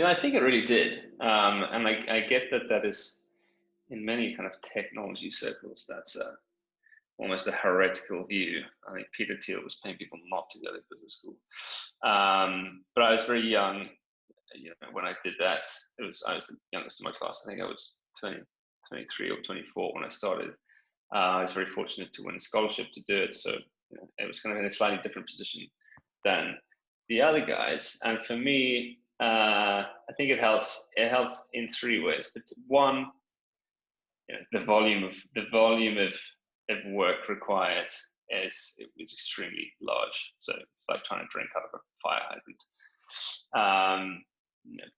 I think it really did. And I get that that is in many kind of technology circles, that's almost a heretical view. I think Peter Thiel was paying people not to go to business school. But I was very young, when I did that. I was the youngest in my class. I think I was 20, 23 or 24 when I started. I was very fortunate to win a scholarship to do it. So it was kind of in a slightly different position than the other guys. And for me, I think it helps. It helps in three ways. But one, the volume of work required is extremely large. So it's like trying to drink out of a fire hydrant.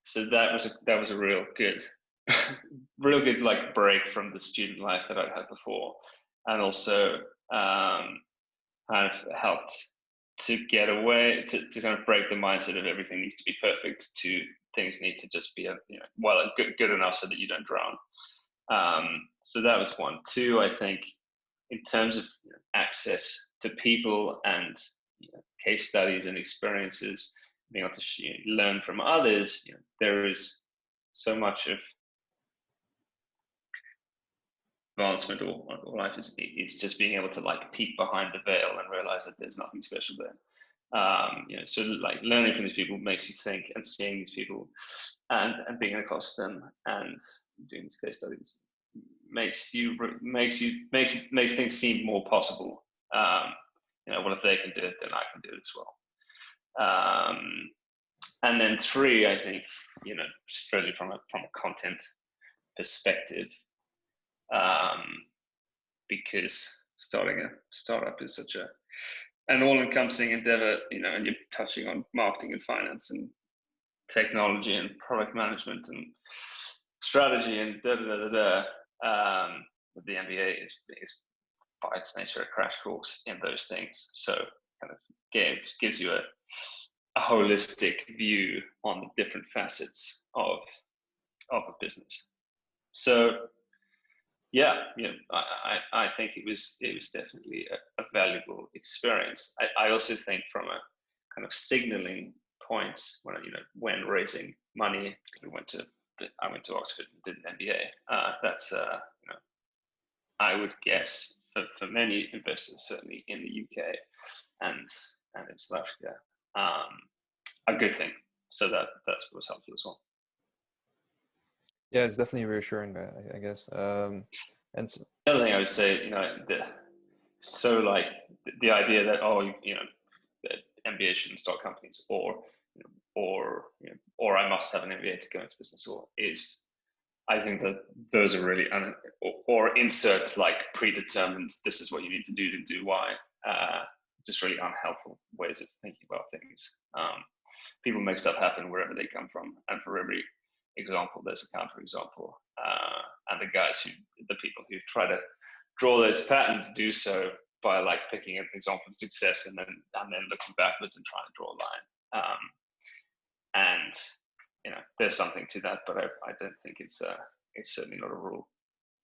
So that was a real good real good like break from the student life that I'd had before, and also kind of helped to get away to kind of break the mindset of everything needs to be perfect to things need to just be good enough so that you don't drown. So that was one. Two, I think in terms of access to people and case studies and experiences, being able to learn from others, there is so much of advancement or life is just being able to like peek behind the veil and realize that there's nothing special there. So like learning from these people makes you think, and seeing these people and being across them and doing these case studies makes things seem more possible. Well, if they can do it, then I can do it as well. And then three, I think, really from a content perspective, because starting a startup is such an all-encompassing endeavor, and you're touching on marketing and finance and technology and product management and strategy and the MBA is by its nature a crash course in those things. So kind of gives you a holistic view on the different facets of a business. So I think it was definitely a valuable experience. I also think from a kind of signaling point when raising money, I went to Oxford and did an MBA. That's I would guess for many investors, certainly in the UK and in South Africa, a good thing. So that was helpful as well. Yeah, it's definitely reassuring, I guess. And so, the other thing I would say, so like the idea that that MBA shouldn't start companies, or I must have an MBA to go into business, I think that those are really or insert like predetermined. This is what you need to do Y. Just really unhelpful ways of thinking about things. People make stuff happen wherever they come from, and for every example, there's a counterexample. And the people who try to draw those patterns do so by like picking an example of success and then looking backwards and trying to draw a line. And there's something to that, but I don't think it's certainly not a rule.